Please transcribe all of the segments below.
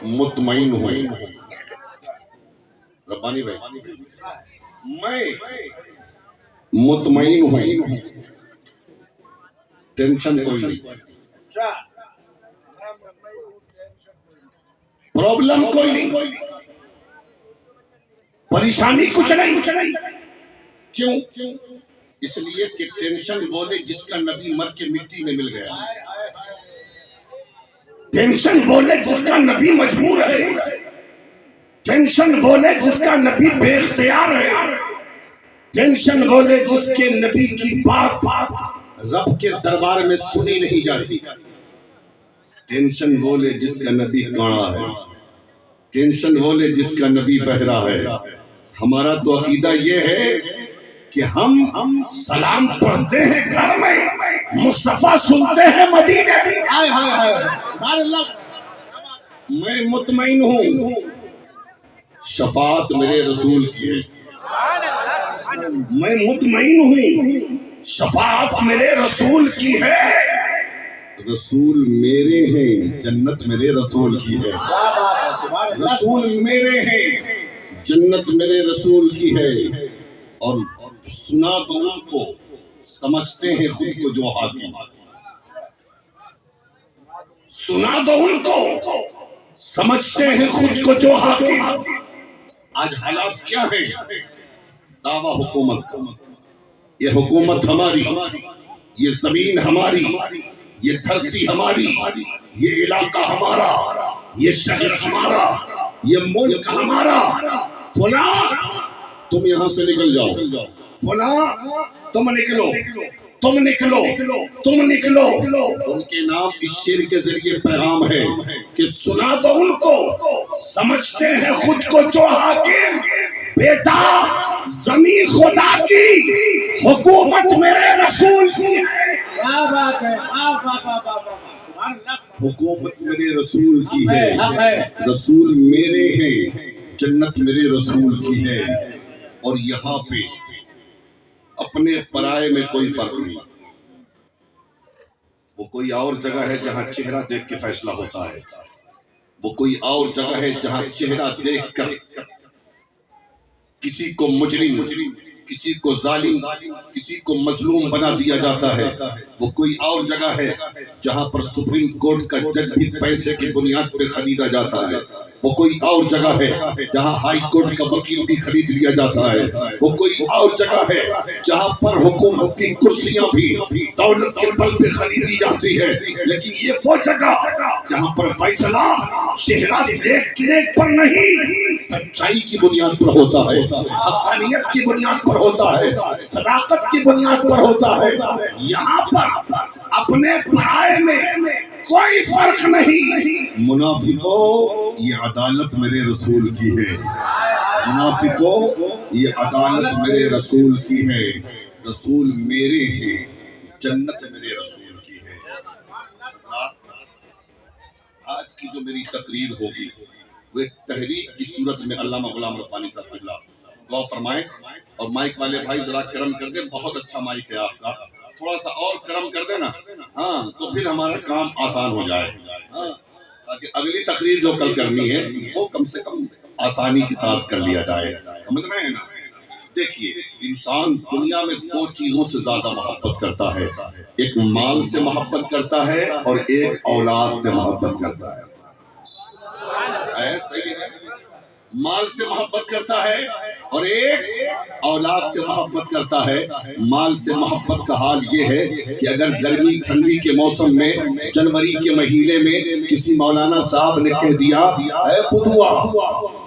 مطمئن ہوں. ربانی بھائی میں مطمئن ہوں، ٹینشن کوئی نہیں، پرابلم کوئی نہیں، پریشانی کچھ نہیں. کیوں؟ اس لیے کہ ٹینشن بولے جس کا نبی مر کے مٹی میں مل گیا، ٹینشن بولے جس کا نبی مجبور ہے، ٹینشن بولے جس کا نبی بے اختیار ہے، ٹینشن بولے جس کے نبی کی بات رب کے دربار میں سنی نہیں جاتی، ٹینشن بولے جس کا نبی کاڑا ہے، ٹینشن بولے جس کا نبی بہرا ہے. ہمارا تو عقیدہ یہ ہے کہ ہم سلام پڑھتے ہیں گھر میں، مصطفیٰ سنتے ہیں مدینے میں. میں مطمئن ہوں، شفاعت میرے رسول کی ہے. میں مطمئن ہوں، شفاعت میرے رسول کی ہے. رسول میرے ہیں، جنت میرے رسول کی ہے. رسول میرے ہیں، جنت میرے رسول کی ہے. اور سنا دو ان کو، سمجھتے ہیں خود کو جو حاکم. سنا دو ان کو، سمجھتے ہیں خود کو جو حاکم. آج حالات کیا ہے؟ دعویٰ حکومت، یہ حکومت ہماری، یہ زمین ہماری، یہ دھرتی ہماری، یہ علاقہ ہمارا، یہ شہر ہمارا، یہ ملک ہمارا. فلاں تم یہاں سے نکل جاؤ، فلاں تم نکلو، تم نکلو، تم نکلو. ان کے نام اس شعر کے ذریعے پیغام ہے کہ سنا دو ان کو، سمجھتے ہیں خود کو جو حاکم. بیٹا زمین خدا کی، حکومت میرے رسول کی ہے. کیا بات ہے، حکومت میرے رسول کی ہے، رسول میرے ہیں، جنت میرے رسول کی ہے. اور یہاں پہ اپنے پرائے میں کوئی فرق نہیں. وہ کوئی اور جگہ ہے جہاں چہرہ دیکھ کے فیصلہ ہوتا ہے، وہ کوئی اور جگہ ہے جہاں چہرہ دیکھ کر کسی کو مجرم، کسی کو ظالم، کسی کو مظلوم بنا دیا جاتا ہے. وہ کوئی اور جگہ ہے جہاں پر سپریم کورٹ کا جج بھی پیسے کی بنیاد پہ خریدا جاتا ہے. وہ کوئی اور جگہ ہے جہاں ہائی کورٹ کا وکیل بھی خرید لیا جاتا ہے. وہ کوئی اور جگہ ہے جہاں پر حکومت کی کرسیاں بھی دولت کے بل پہ خریدی جاتی ہے. لیکن یہ وہ جگہ جہاں پر فیصلہ چہرہ دیکھنے پر نہیں، سچائی کی بنیاد پر ہوتا ہے، حقانیت کی بنیاد پر ہوتا ہے، صداقت کی بنیاد پر ہوتا ہے. یہاں پر اپنے پرائے میں کوئی فرق نہیں. منافقوں یہ عدالت میرے رسول کی ہے، منافقوں یہ عدالت میرے رسول کی ہے. رسول میرے ہیں، جنت میرے رسول کی ہے. آج کی جو میری تقریر ہوگی وہ ایک تحریک کی صورت میں علامہ غلام ربانی صاحب اللہ دعا فرمائیں. اور مائک والے بھائی ذرا کرم کر دیں، بہت اچھا مائک ہے آپ کا، تھوڑا سا اور کرم کر دینا، ہاں تو پھر ہمارا کام آسان ہو جائے. تاکہ اگلی تقریر جو کل کرنی ہے وہ کم سے کم آسانی کے ساتھ کر لیا جائے. سمجھ رہے ہیں نا؟ دیکھیے انسان دنیا میں دو چیزوں سے زیادہ محبت کرتا ہے، ایک مال سے محبت کرتا ہے اور ایک اولاد سے محبت کرتا ہے. صحیح ہے، مال سے محبت کرتا ہے اور ایک اولاد سے محبت کرتا ہے. مال سے محبت کا حال یہ ہے کہ اگر گرمی ٹھنڈی کے موسم میں جنوری کے مہینے میں کسی مولانا صاحب نے کہہ دیا اے بدوا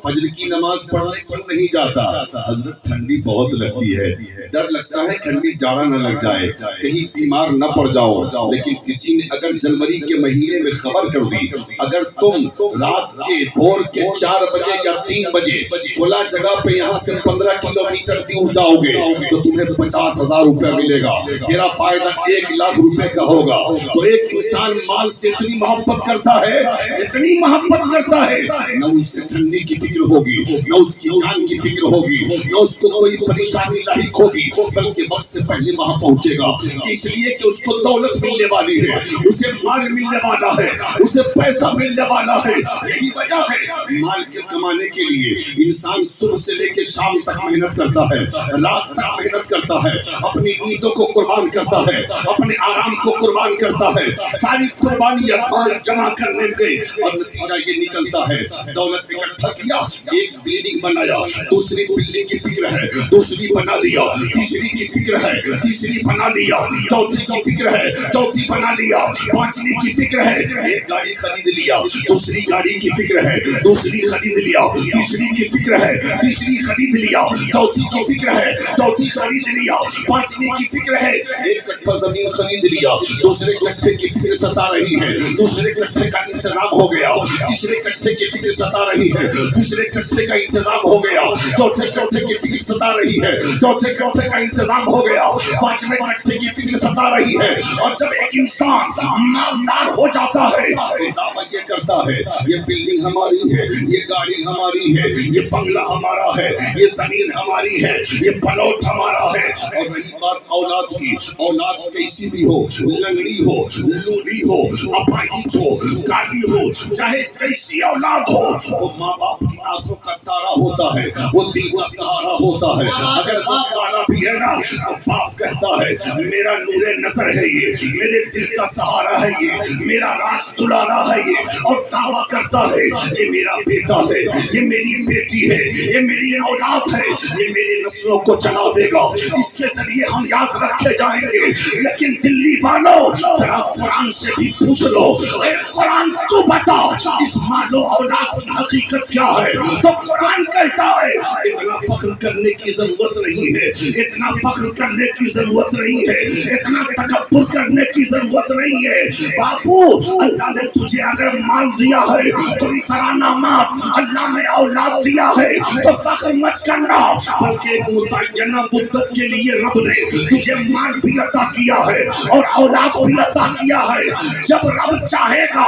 فجر کی نماز پڑھنے کیوں نہیں جاتا؟ حضرت ٹھنڈی بہت لگتی ہے، ڈر لگتا ہے ٹھنڈی جاڑا نہ لگ جائے، کہیں بیمار نہ پڑ جاؤ. لیکن کسی نے اگر جنوری کے مہینے میں خبر کر دی اگر تم رات کے بھور کے 4 بجے یا 3 بجے فلاں جگہ پہ یہاں سے 15 کلومیٹر دور جاؤ گے تو تمہیں 50,000 روپے ملے گا، تیرا فائدہ 1 لاکھ روپے کا ہوگا. تو ایک انسان مال سے اتنی محبت کرتا ہے، اتنی محبت کرتا ہے، نہ اسے ٹھنڈی کی فکر فکر ہوگی، نہ اس کی جان کی فکر ہوگی، نہ اس کو کوئی پریشانی لاحق ہوگی، بلکہ وقت سے پہلے وہاں پہنچے گا، کہ اس لیے کہ اس کو دولت ملنے والی ہے، اسے مال ملنے والا ہے، اسے پیسہ ملنے والا ہے۔ یہی وجہ ہے مال کے کمانے کے لیے انسان صبح سے لے کے شام تک محنت کرتا ہے، رات تک محنت کرتا ہے، اپنی نیندوں کو قربان کرتا ہے، اپنے آرام کو قربان کرتا ہے، ساری قربانیاں مال جمع کرنے میں، اور نتیجہ یہ نکلتا ہے دولت اکٹھا کیا، ایک بلڈنگ بنایا، دوسری بلڈنگ کی فکر ہے، دوسری بنا لیا، تیسری کی فکر ہے، تیسری بنا لیا، چوتھی کی فکر ہے، چوتھی بنا لیا، پانچویں کی فکر ہے، ایک گاڑی خرید لیا، دوسری گاڑی کی فکر ہے، دوسری خرید لیا، تیسری کی فکر ہے، تیسری خرید لیا، چوتھی کی فکر ہے، چوتھی خرید لیا، پانچویں کی فکر ہے، ایک کٹھا زمین خرید لیا، دوسرے کٹھے کی فکر ستا رہی ہے، دوسرے کٹھے کا انتظام ہو گیا، تیسرے کٹھے کی فکر ستا رہی ہے، تیسرے کٹھے کا انتظام ہو گیا، چوتھے کٹھے کی فکر ستا رہی ہے، چوتھے کٹھے کا انتظام ہو گیا، پانچویں کٹھے کی فکر ستا رہی ہے، اور جب ایک انسان مالدار ہو جاتا ہے تو دعویٰ یہ کرتا ہے یہ بلڈنگ ہماری ہے، یہ گاڑی ہماری ہے، یہ بنگلہ ہمارا ہے، یہ زمین ہماری ہے، یہ پلاٹ ہمارا ہے۔ اور رہی بات اولاد کی، اولاد کیسی بھی ہو، لنگڑی ہو، لولی ہو، اپاہج ہو، کالی ہو، چاہے جیسی اولاد ہو، وہ ماں باپ کی آنکھوں کا تارا ہوتا ہے، وہ دل کا سہارا ہوتا ہے۔ اگر وہ کالا بھی ہے نا تو باپ کہتا ہے میرا نور نظر ہے یہ، میرے دل کا سہارا ہے یہ، میرا راز دلانا ہے یہ، اور دعویٰ کرتا ہے یہ میرا بیٹا ہے، یہ میری بیٹی ہے، یہ میری اولاد ہے، یہ میری نسلوں کو چلا دے گا، اس کے ذریعے ہم یاد رکھے جائیں گے۔ لیکن دلی والوں ذرا قرآن سے بھی پوچھ لو، اے قرآن تو بتا اس مال و اولاد کی حقیقت کیا ہے؟ تو قرآن کہتا ہے اتنا فخر کرنے کی ضرورت نہیں ہے، اتنا فخر کرنے کی ضرورت نہیں ہے، اتنا تکبر کرنے کی ضرورت نہیں ہے۔ باپو اللہ نے تجھے اگر مال دیا ہے تو اترانا مت، اللہ نے اولاد دیا ہے تو فخر مت کرنا، بلکہ ایک متعینہ مدت کے لیے رب نے تجھے مال بھی عطا کیا ہے اور اولاد بھی عطا کیا ہے۔ جب رب چاہے گا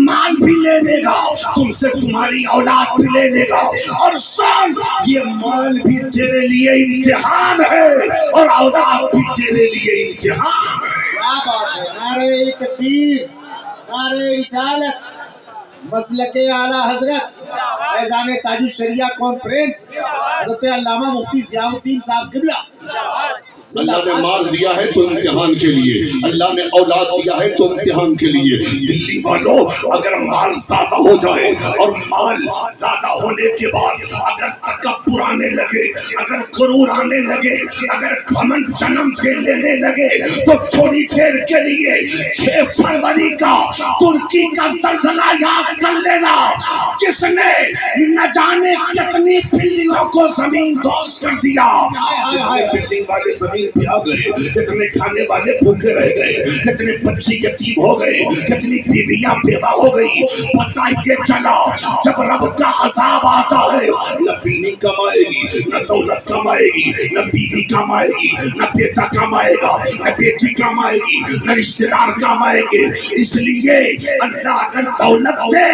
مال بھی لے لے گا تم سے، تمہاری اولاد بھی لے لے گا، اور سن یہ مال بھی تیرے لیے امتحان ہے اور اولاد بھی تیرے لیے امتحان ہے۔ کیا بات ہے! نعرہ تکبیر، نعرہ رسالت، مسلک اعلیٰ حضرت فیضان تاج الشریعہ کانفرنس حضرت علامہ مفتی ضیاء الدین صاحب قبلہ۔ اللہ نے مال دیا ہے تو امتحان کے لیے، اللہ نے اولاد دیا ہے تو امتحان کے لیے۔ دلی والوں اگر مال زیادہ ہو جائے اور مال زیادہ ہونے کے بعد اگر تکبر آنے لگے، اگر غرور آنے لگے، اگر گھمنڈ جنم کے لینے لگے تو تھوڑی دیر کے لیے 6 فروری کا ترکی کا زلزلہ یاد کر لینا، جس نے نہ جانے کتنی بلڈنگوں کو زمین دوز کر دیا۔ بلڈنگ والے زمین پہ آ گئے، کتنے کھانے والے بھوکے رہ گئے، کتنے بچے یتیم ہو گئے، کتنی بیویاں بیوہ ہو گئی۔ پتہ یہ چلا جب رب کا عذاب آتا ہے نہ بلڈنگ کمائے گی، نہ دولت کمائے گی، نہ بیوی کمائے گی، نہ بیٹا کمائے گا، نہ بیٹی کمائے گی، نہ رشتہ دار کمائے گے۔ اس لیے اللہ اگر دولت دے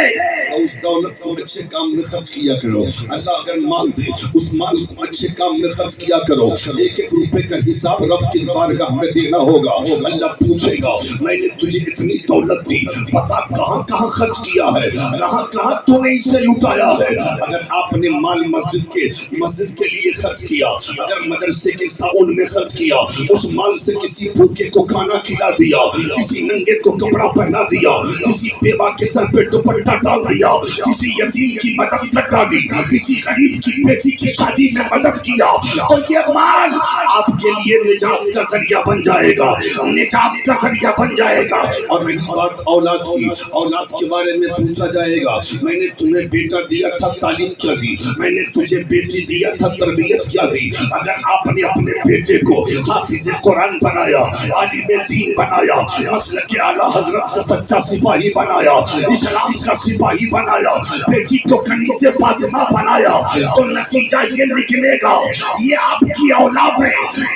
تو اس دولت کو اچھے کام میں خرچ کیا کرو، اللہ اگر مال دے اس مال کو اچھے کام میں خرچ کیا کرو۔ ایک ایک روپے کا حساب رب کی بارگاہ میں دینا ہوگا، اللہ پوچھے گا میں نے تجھے اتنی دولت دی، بتا کہاں کہاں خرچ کیا ہے، کہاں کہاں تو نے اسے لٹایا ہے۔ اگر آپ نے مال مسجد کے لیے خرچ کیا، اگر مدرسے کے تعاون میں خرچ کیا، اس مال سے کسی بھوکے کو کھانا کھلا دیا، کسی ننگے کو کپڑا پہنا دیا، کسی بیوہ کے سر پہ دوپٹہ ڈال دیا، کسی یتیم کی مدد کر ڈالی، کسی غریب کی بیٹی کی شادی میں مدد کیا، تو یہ مال آپ کے لیے نجات کا ذریعہ بن جائے گا، نجات کا ذریعہ بن جائے گا۔ اور رہی بات اولاد کی، اولاد کے بارے میں پوچھا جائے گا میں نے تمہیں بیٹا دیا تھا تعلیم کیا دی، میں نے تجھے بیٹی دیا تھا تربیت کیا دی۔ اگر آپ نے اپنے بیٹے کو حافظ قرآن بنایا، عالم دین بنایا، مسلک اعلیٰ حضرت کا سچا سپاہی بنایا، اسلام کا سپاہی بنایا، بیٹی کو کنیز فاطمہ بنایا، تو نتیجہ یہ نکلے گا یہ آپ کی اولادیں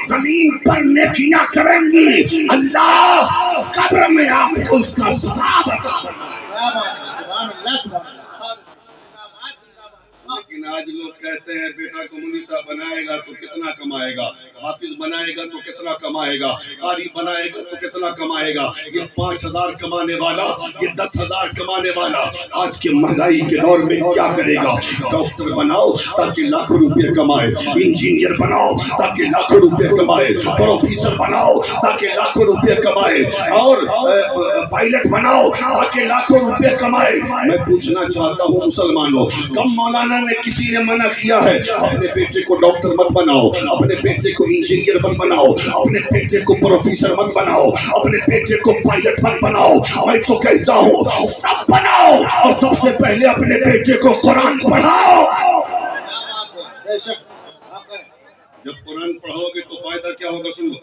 زمین پر نیکیاں کریں گی، اللہ قبر میں آپ کو اس کا ثواب عطا فرمائے گا۔ سبحان اللہ، سبحان اللہ۔ لیکن کہتے ہیں بیٹا کو مولوی صاحب بنائے گا تو کتنا کمائے گا, حافظ بنائے گا تو کتنا کمائے گا, قاری بنائے گا تو کتنا کمائے گا. یہ 5,000 کمانے والا, یہ 10,000 کمانے والا آج کے مہنگائی کے دور میں کیا کرے گا؟ ڈاکٹر بناؤ تاکہ لاکھوں روپے کمائے, انجینئر بناؤ تاکہ لاکھوں روپے کمائے, پروفیسر بناؤ تاکہ لاکھوں روپے کمائے, اور پائلٹ بناؤ تاکہ لاکھوں روپے کمائے. میں پوچھنا چاہتا ہوں مسلمانوں, کم مولانا نے کسی نے منع کیا ہے اپنے بیٹے کو ڈاکٹر مت بناؤ, اپنے بیٹے کو انجینئر مت بناؤ, اپنے بیٹے کو پروفیسر مت بناؤ, اپنے بیٹے کو پائلٹ مت بناؤ. میں تو کہتا ہوں سب بناؤ, اور سب سے پہلے اپنے بیٹے کو قرآن پڑھاؤ. بے شک جب قرآن پڑھو گے تو فائدہ کیا ہوگا؟ سنو.